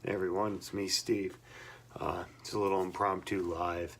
Hey everyone, it's me, Steve. It's a little impromptu live.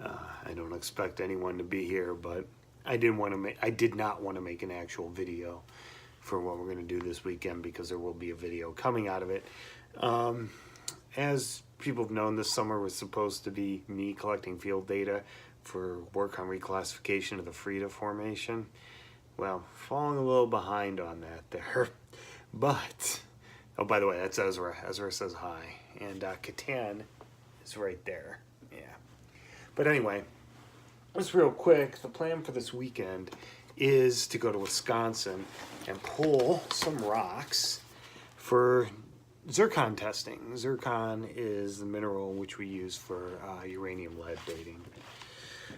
I don't expect anyone to be here, but I did not want to make an actual video for what we're going to do this weekend because there will be a video coming out of it. As people have known, this summer was supposed to be me collecting field data for work on reclassification of the Frida Formation. Well, falling a little behind on that there, but oh, by the way, that's Ezra. Ezra says hi. And Catan is right there. Yeah. But anyway, just real quick, the plan for this weekend is to go to Wisconsin and pull some rocks for zircon testing. Zircon is the mineral which we use for uranium lead dating.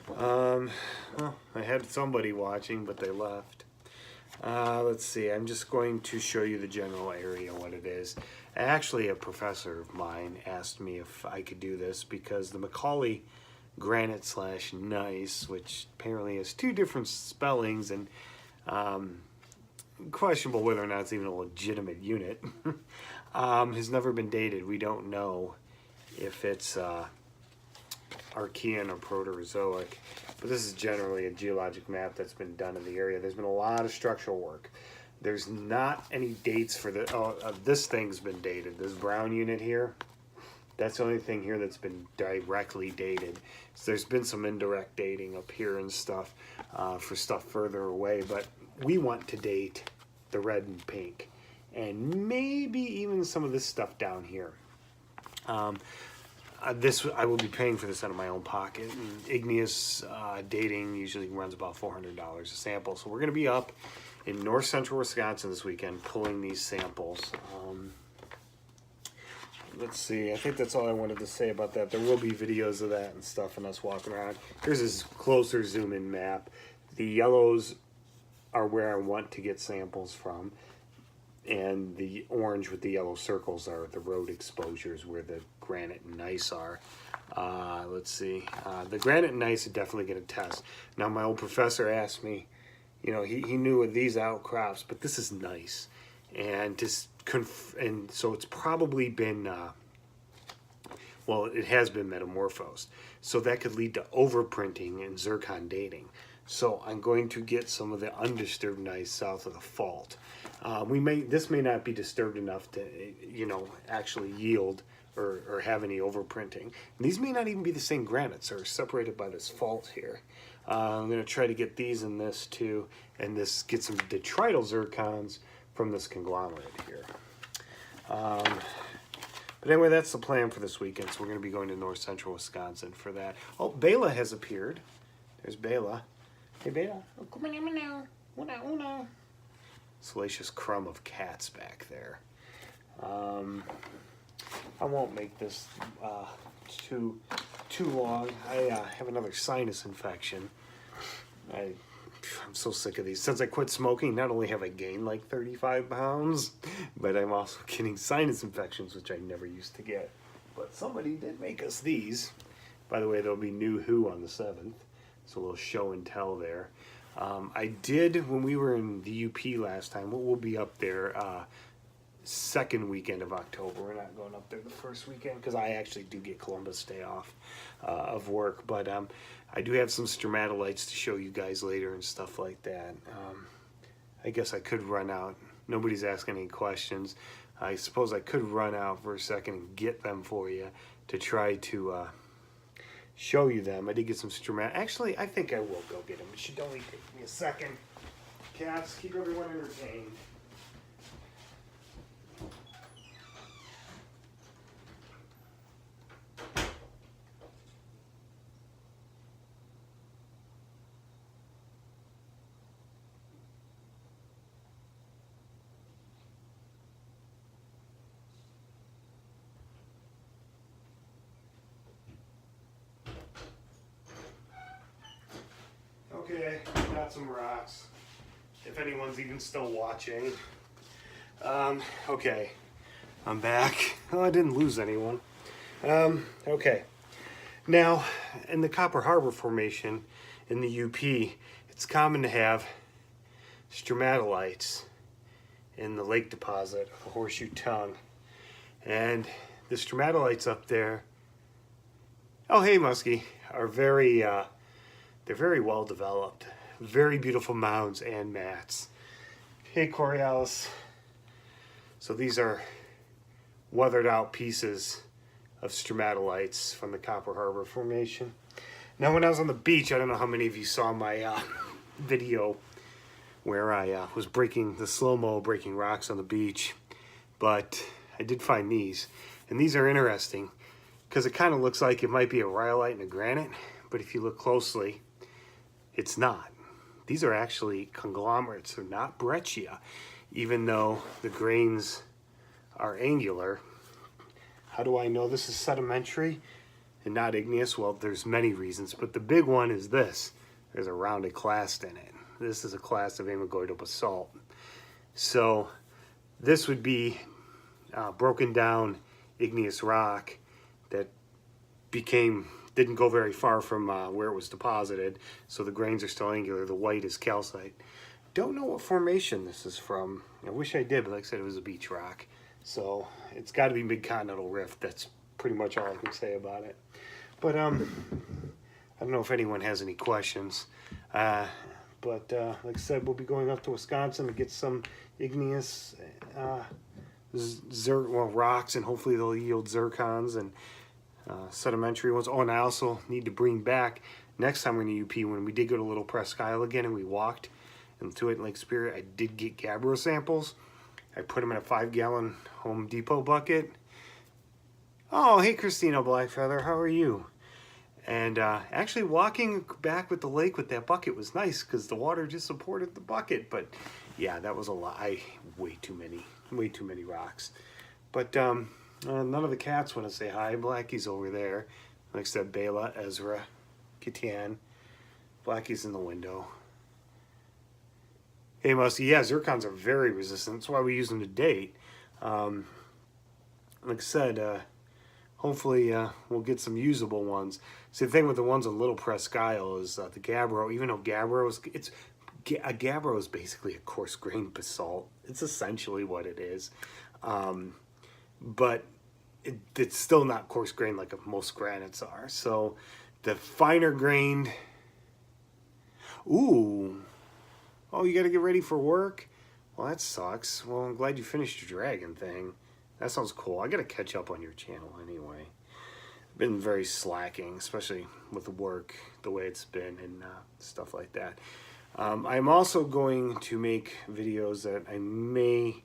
Well, I had somebody watching, but they left. Let's see, I'm just going to show you the general area, what it is. Actually, a professor of mine asked me if I could do this because the Macaulay granite / gneiss, which apparently has two different spellings and questionable whether or not it's even a legitimate unit, has never been dated. We don't know if it's Archean or Proterozoic, but this is generally a geologic map that's been done in the area. There's been a lot of structural work. There's not any dates for this thing's been dated. This brown unit here, that's the only thing here that's been directly dated. So there's been some indirect dating up here and stuff for stuff further away, but we want to date the red and pink and maybe even some of this stuff down here. This I will be paying for this out of my own pocket. And igneous dating usually runs about $400 a sample. So we're going to be up in north central Wisconsin this weekend pulling these samples. Let's see, I think that's all I wanted to say about that. There will be videos of that and stuff and us walking around. Here's this closer zoom in map. The yellows are where I want to get samples from. And the orange with the yellow circles are the road exposures where the granite and gneiss are. Let's see. The granite and gneiss are definitely going to test. Now, my old professor asked me, you know, he knew of these outcrops, but this is gneiss. And so it's probably been, well, it has been metamorphosed. So that could lead to overprinting and zircon dating. So I'm going to get some of the undisturbed gneiss south of the fault. This may not be disturbed enough to, you know, actually yield or have any overprinting. And these may not even be the same granites. They're separated by this fault here. I'm going to try to get these in this too, and get some detrital zircons from this conglomerate here. But anyway, that's the plan for this weekend. So we're going to be going to north central Wisconsin for that. Oh, Bela has appeared. There's Bela. Hey, Bela. Oh, come on now. Una. Salacious crumb of cats back there. I won't make this too long. I have another sinus infection. I'm so sick of these. Since I quit smoking, not only have I gained like 35 pounds, but I'm also getting sinus infections, which I never used to get. But somebody did make us these. By the way, there'll be new Who on the 7th, so a little show and tell there. I did, when we were in the UP last time, we'll be up there second weekend of October. We're not going up there the first weekend because I actually do get Columbus Day off of work. But I do have some stromatolites to show you guys later and stuff like that. I guess I could run out. Nobody's asking any questions. I suppose I could run out for a second and get them for you to try to show you them. I did get some stromat. Actually, I think I will go get them. It should only take me a second. Cats, keep everyone entertained. Okay, got some rocks. If anyone's even still watching. Okay, I'm back. Oh, I didn't lose anyone. Okay. Now, in the Copper Harbor Formation in the UP, it's common to have stromatolites in the lake deposit of the Horseshoe Tongue. And the stromatolites up there, oh hey Muskie, are very, they're very well developed. Very beautiful mounds and mats. Hey Coriolis. So these are weathered out pieces of stromatolites from the Copper Harbor Formation. Now when I was on the beach, I don't know how many of you saw my video where I was breaking the slow-mo, breaking rocks on the beach, but I did find these, and these are interesting because it kind of looks like it might be a rhyolite and a granite, but if you look closely, it's not. These are actually conglomerates. They're not breccia, even though the grains are angular. How do I know this is sedimentary and not igneous? Well, there's many reasons, but the big one is this. There's a rounded clast in it. This is a clast of amygoidal basalt. So this would be broken down igneous rock that didn't go very far from where it was deposited, so the grains are still angular. The white is calcite. Don't know what formation this is from. I wish I did, but like I said, it was a beach rock. So it's got to be Mid-Continental Rift. That's pretty much all I can say about it. But I don't know if anyone has any questions. But like I said, we'll be going up to Wisconsin to get some igneous rocks, and hopefully they'll yield zircons and sedimentary ones. Oh, and I also need to bring back, next time we're in the UP, when we did go to Little Presque Isle again and we walked into it in Lake Superior, I did get gabbro samples. I put them in a 5-gallon Home Depot bucket. Oh, hey Christina Blackfeather, how are you? And actually walking back with the lake with that bucket was nice because the water just supported the bucket. But yeah, that was a lot. Way too many rocks. But none of the cats want to say hi. Blackie's over there. Like I said, Bela, Ezra, Kitian. Blackie's in the window. Hey, Musty. Yeah, zircons are very resistant. That's why we use them to date. Like I said, hopefully we'll get some usable ones. See, the thing with the ones on Little Presque Isle is the gabbro, even though gabbro a gabbro is basically a coarse grained basalt. It's essentially what it is. But it's still not coarse grained like most granites are. So the finer grained, ooh, oh, you got to get ready for work? Well, that sucks. Well, I'm glad you finished your dragon thing. That sounds cool. I got to catch up on your channel anyway. Been very slacking, especially with the work, the way it's been, and stuff like that. I'm also going to make videos that I may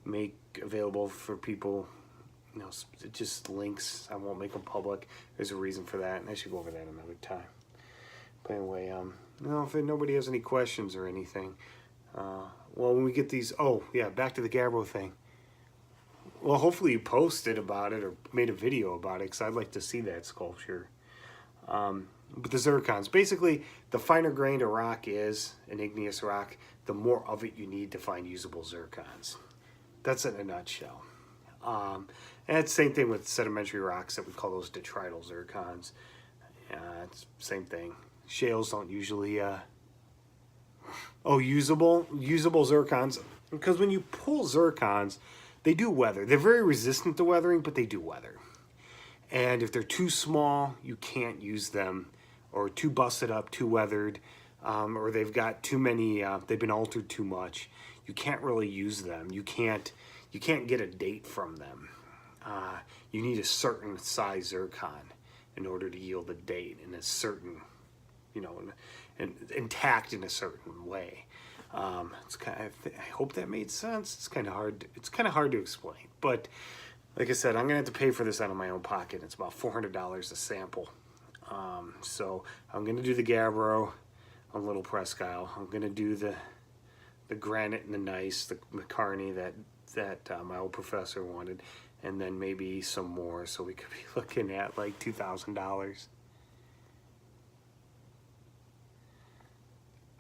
make available for people, you know, just links. I won't make them public. There's a reason for that, and I should go over that another time. But anyway, you know, if nobody has any questions or anything, well, when we get these, oh yeah, back to the gabbro thing. Well, hopefully you posted about it or made a video about it, because I'd like to see that sculpture. But the zircons, basically, the finer grained a rock is, an igneous rock, the more of it you need to find usable zircons. That's in a nutshell. And it's the same thing with sedimentary rocks that we call those detrital zircons. It's the same thing. Shales don't usually, usable zircons, because when you pull zircons, they do weather. They're very resistant to weathering, but they do weather. And if they're too small, you can't use them, or too busted up, too weathered, or they've got too many, they've been altered too much. You can't really use them. You can't get a date from them. You need a certain size zircon in order to yield a date in a certain, you know, and intact in a certain way. It's kind of, I hope that made sense. It's kind of hard to explain, but like I said, I'm gonna have to pay for this out of my own pocket. It's about $400 a sample. So I'm gonna do the gabbro on Little Presque Isle. I'm gonna do the granite and the gneiss, the McCarney that my old professor wanted, and then maybe some more. So we could be looking at like $2,000.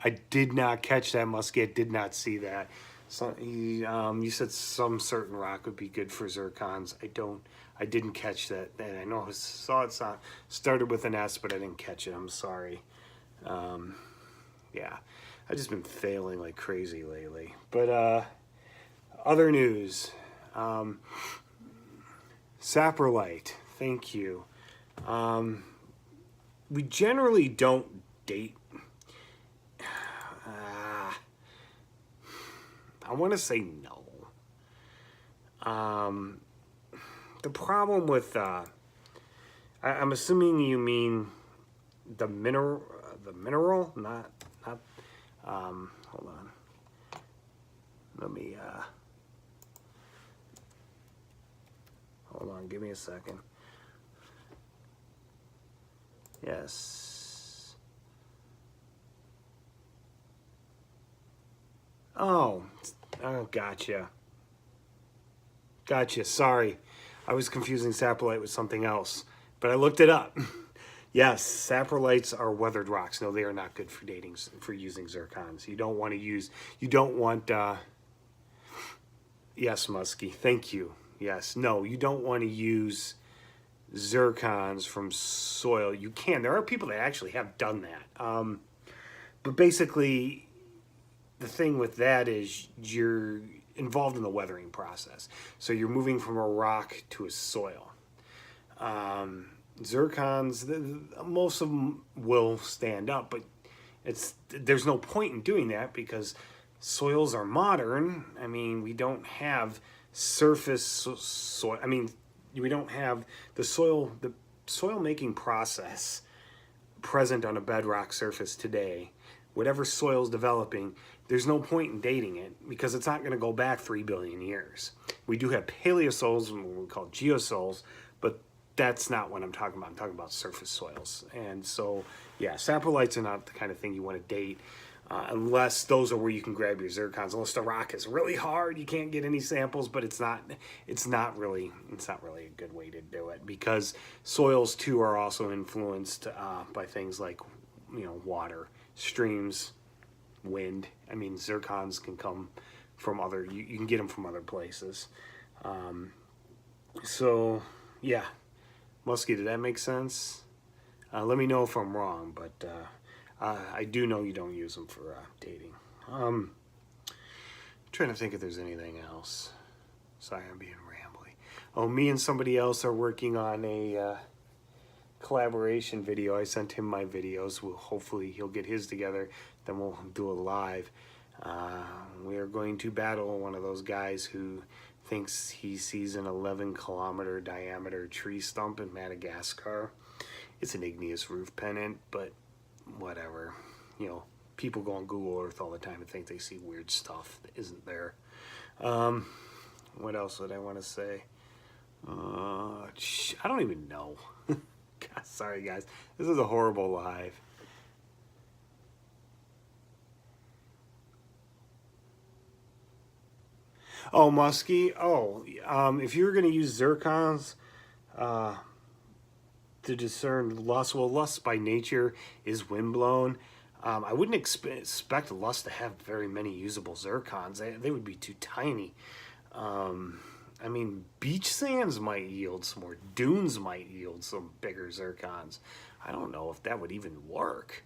I did not catch that, Muskie. Did not see that. So you said some certain rock would be good for zircons. I didn't catch that. And I know I saw it started with an S, but I didn't catch it. I'm sorry. Yeah, I've just been failing like crazy lately. But other news. Saprolite, thank you. We generally don't date. I want to say no. The problem with I'm assuming you mean the mineral, not. Hold on. Let me hold on. Give me a second. Yes. Oh, gotcha. Gotcha. Sorry. I was confusing saprolite with something else, but I looked it up. Yes, saprolites are weathered rocks. No, they are not good for dating, for using zircons. You don't want to use, you don't want, yes, Muskie, thank you. Yes, no, you don't want to use zircons from soil. You can. There are people that actually have done that. But basically, the thing with that is you're involved in the weathering process. So you're moving from a rock to a soil. Zircons, most of them will stand up, but there's no point in doing that because soils are modern. I mean, we don't have surface soil. I mean, we don't have the soil making process present on a bedrock surface today. Whatever soil's developing, there's no point in dating it because it's not going to go back 3 billion years. We do have paleosols and what we call geosols, but that's not what I'm talking about. I'm talking about surface soils. And so, yeah, saprolites are not the kind of thing you want to date unless those are where you can grab your zircons. Unless the rock is really hard, you can't get any samples, but it's not really a good way to do it because soils too are also influenced by things like, you know, water, streams, wind. I mean, zircons can come from other, you can get them from other places. So, yeah. Muskie, did that make sense? Let me know if I'm wrong, but I do know you don't use them for dating. I'm trying to think if there's anything else. Sorry, I'm being rambly. Oh, me and somebody else are working on a collaboration video. I sent him my videos. Hopefully he'll get his together. Then we'll do it live. We are going to battle one of those guys who thinks he sees an 11-kilometer diameter tree stump in Madagascar. It's an igneous roof pennant, but whatever. You know, people go on Google Earth all the time and think they see weird stuff that isn't there. What else would I want to say? I don't even know. God, sorry, guys. This is a horrible live. Oh, Muskie. Oh, if you were going to use zircons to discern lust, well, lust by nature is windblown. I wouldn't expect lust to have very many usable zircons. They would be too tiny. I mean, beach sands might yield some more. Dunes might yield some bigger zircons. I don't know if that would even work.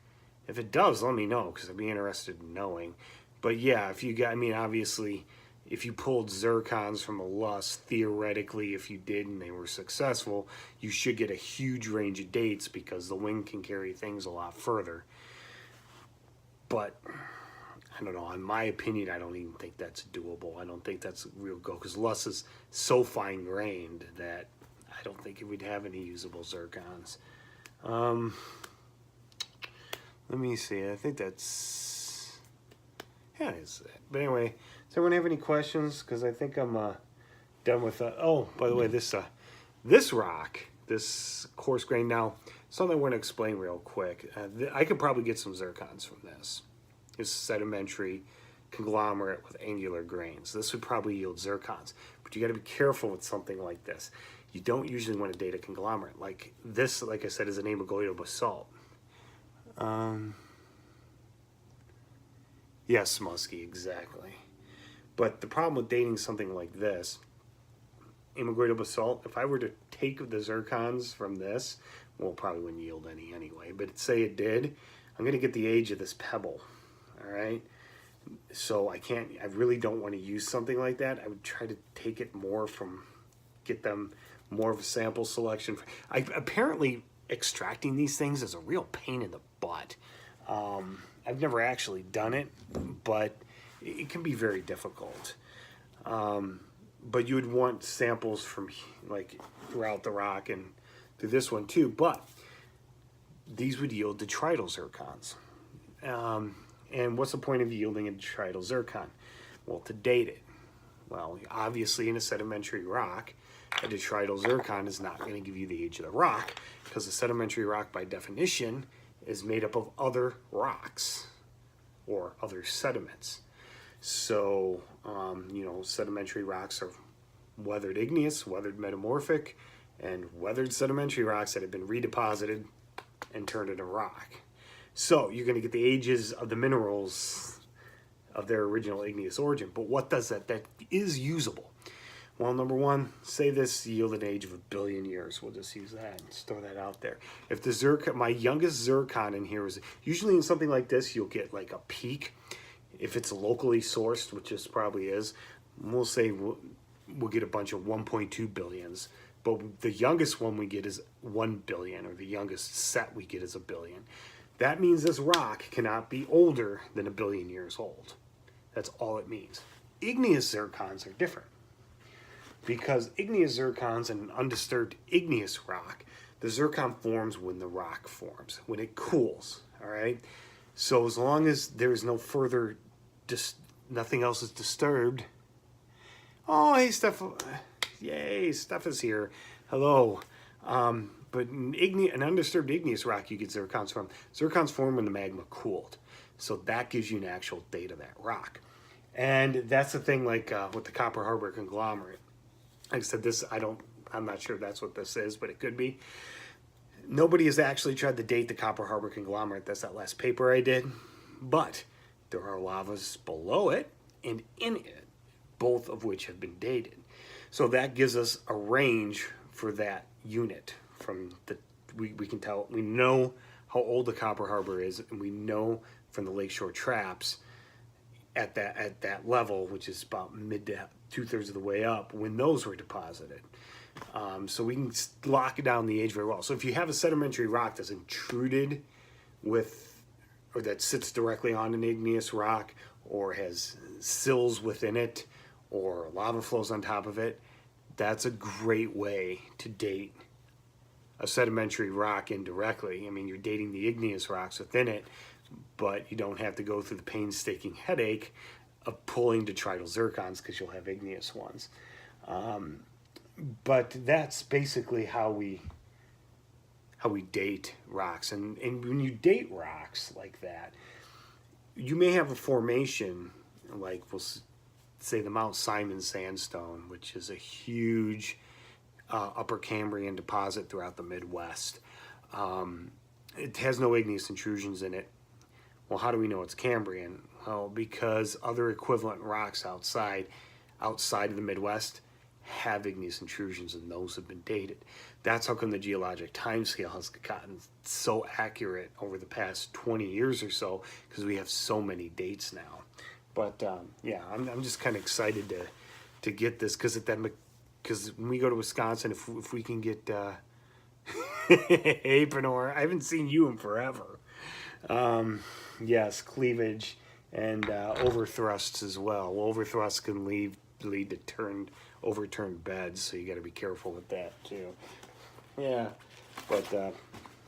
If it does, let me know because I'd be interested in knowing. But yeah, if you got, I mean, obviously, if you pulled zircons from a lust, theoretically, if you did and they were successful, you should get a huge range of dates because the wind can carry things a lot further. But I don't know. In my opinion, I don't even think that's doable. I don't think that's a real goal because lust is so fine-grained that I don't think it would have any usable zircons. Let me see. I think that's... yeah, that's it. But anyway, does everyone have any questions? Because I think I'm done with... oh, by the way, this rock, this coarse grain. Now, something I want to explain real quick. I could probably get some zircons from this. It's sedimentary conglomerate with angular grains. This would probably yield zircons. But you got to be careful with something like this. You don't usually want to date a conglomerate. Like this, like I said, is an amygoidal basalt. Yes, Muskie, exactly. But the problem with dating something like this, amygoidal basalt, if I were to take the zircons from this, well, probably wouldn't yield any anyway, but say it did, I'm going to get the age of this pebble, all right? So I really don't want to use something like that. I would try to take it more from get them more of a sample selection. Apparently extracting these things is a real pain in the butt. I've never actually done it, but it can be very difficult. But you would want samples from like throughout the rock and through this one too, but these would yield detrital zircons. And what's the point of yielding a detrital zircon? Well, to date it. Well, obviously in a sedimentary rock, a detrital zircon is not going to give you the age of the rock, because a sedimentary rock by definition is made up of other rocks or other sediments. So, you know, sedimentary rocks are weathered igneous, weathered metamorphic, and weathered sedimentary rocks that have been redeposited and turned into rock. So you're going to get the ages of the minerals of their original igneous origin. But what does that is usable? Well, number one, say this yielded an age of 1 billion years. We'll just use that and just throw that out there. If the zircon, my youngest zircon in here is, usually in something like this, you'll get like a peak. If it's locally sourced, which this probably is, we'll say we'll get a bunch of 1.2 billions. But the youngest one we get is 1 billion, or the youngest set we get is 1 billion. That means this rock cannot be older than 1 billion years old. That's all it means. Igneous zircons are different, because igneous zircons and an undisturbed igneous rock, the zircon forms when the rock forms, when it cools, all right? So as long as there's no further, nothing else is disturbed. Oh, hey, Steph. Yay, Steph is here. Hello. But an undisturbed igneous rock, you get zircons from. Zircons form when the magma cooled. So that gives you an actual date of that rock. And that's the thing, like with the Copper Harbor conglomerate. Like I said, I'm not sure that's what this is, but it could be. Nobody has actually tried to date the Copper Harbor conglomerate. That's that last paper I did. But there are lavas below it and in it, both of which have been dated. So that gives us a range for that unit. From the we can tell, we know how old the Copper Harbor is, and we know from the lakeshore traps at that level, which is about mid to 2/3 of the way up, when those were deposited. So we can lock down the age very well. So if you have a sedimentary rock that's intruded with, or that sits directly on an igneous rock, or has sills within it, or lava flows on top of it, that's a great way to date a sedimentary rock indirectly. I mean, you're dating the igneous rocks within it, but you don't have to go through the painstaking headache of pulling detrital zircons, because you'll have igneous ones. But that's basically how we date rocks. And when you date rocks like that, you may have a formation, like we'll say the Mount Simon sandstone, which is a huge Upper Cambrian deposit throughout the Midwest. It has no igneous intrusions in it. Well, how do we know it's Cambrian? Well, because other equivalent rocks outside of the Midwest have igneous intrusions, and those have been dated. That's how come the geologic timescale has gotten so accurate over the past 20 years or so, because we have so many dates now. But yeah, I'm just kind of excited to get this, because when we go to Wisconsin, if we can get hey Panor, I haven't seen you in forever. Yes, cleavage and overthrusts as well. Overthrusts can lead to overturned beds, so you got to be careful with that too. Yeah, but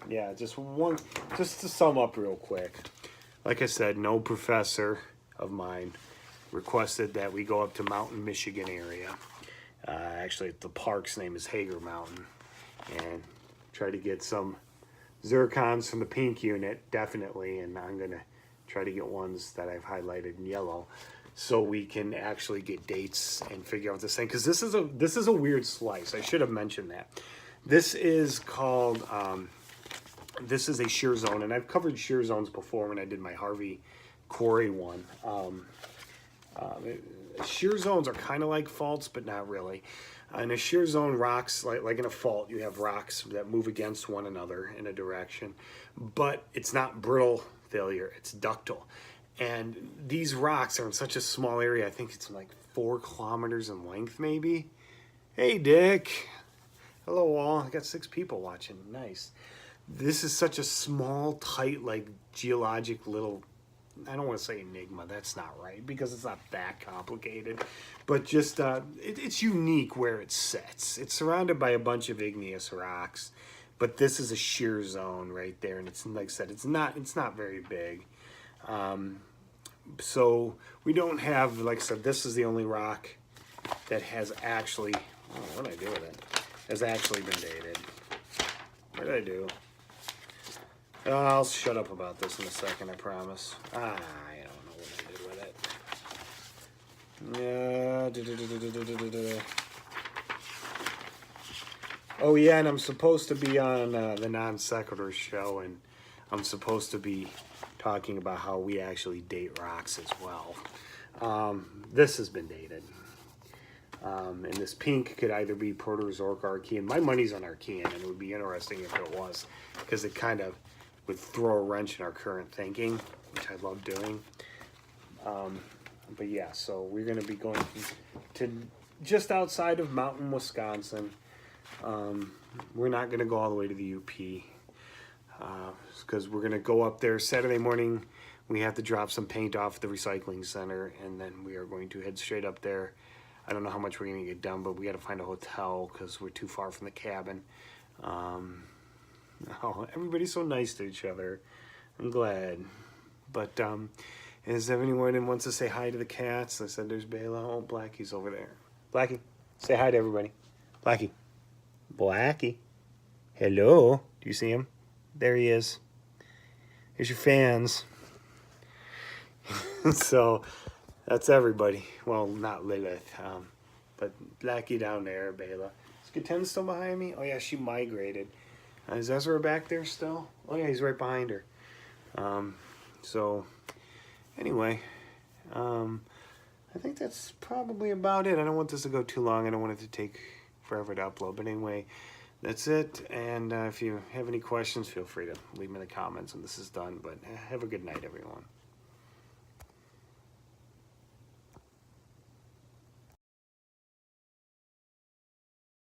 yeah, just to sum up real quick. Like I said, no professor of mine requested that we go up to Mountain, Michigan area. Actually, the park's name is Hager Mountain, and try to get some zircons from the pink unit, definitely, and I'm gonna try to get ones that I've highlighted in yellow, so we can actually get dates and figure out this thing. Because this is a weird slice. I should have mentioned that. This is called this is a shear zone, and I've covered shear zones before when I did my Harvey Quarry one. Shear zones are kind of like faults, but not really. In a shear zone, rocks, like in a fault, you have rocks that move against one another in a direction, but it's not brittle failure, it's ductile. And these rocks are in such a small area, I think it's like 4 kilometers in length maybe, Hey, Dick. Hello, all. I got 6 people watching. Nice. This is such a small, tight, like, geologic little... I don't want to say enigma. That's not right, because it's not that complicated. But just, it's unique where it sits. It's surrounded by a bunch of igneous rocks. But this is a shear zone right there. And it's, like I said, it's not very big. So we don't have, like I said, this is the only rock that has actually... Oh, what did I do with it? Has actually been dated. What did I do? I'll shut up about this in a second, I promise. I don't know what I did with it. Oh yeah, and I'm supposed to be on the Non Sequitur show, and I'm supposed to be talking about how we actually date rocks as well. This has been dated. And this pink could either be Proterozoic Archean. My money's on Archean, and it would be interesting if it was, because it kind of would throw a wrench in our current thinking, which I love doing. But yeah, so we're going to be going to just outside of Mountain, Wisconsin. We're not going to go all the way to the UP, because we're going to go up there Saturday morning. We have to drop some paint off at the recycling center, and then we are going to head straight up there. I don't know how much we're going to get done, but we got to find a hotel because we're too far from the cabin. Oh, everybody's so nice to each other. I'm glad. But is there anyone that wants to say hi to the cats? I said there's Bela. Oh, Blackie's over there. Blackie, say hi to everybody. Blackie. Blackie. Hello. Do you see him? There he is. Here's your fans. So... that's everybody. Well, not Lilith, but Blackie down there, Bela. Is Gaten still behind me? Oh, yeah, she migrated. Is Ezra back there still? Oh, yeah, he's right behind her. So, anyway, I think that's probably about it. I don't want this to go too long. I don't want it to take forever to upload. But anyway, that's it. And if you have any questions, feel free to leave them in the comments when this is done. But have a good night, everyone.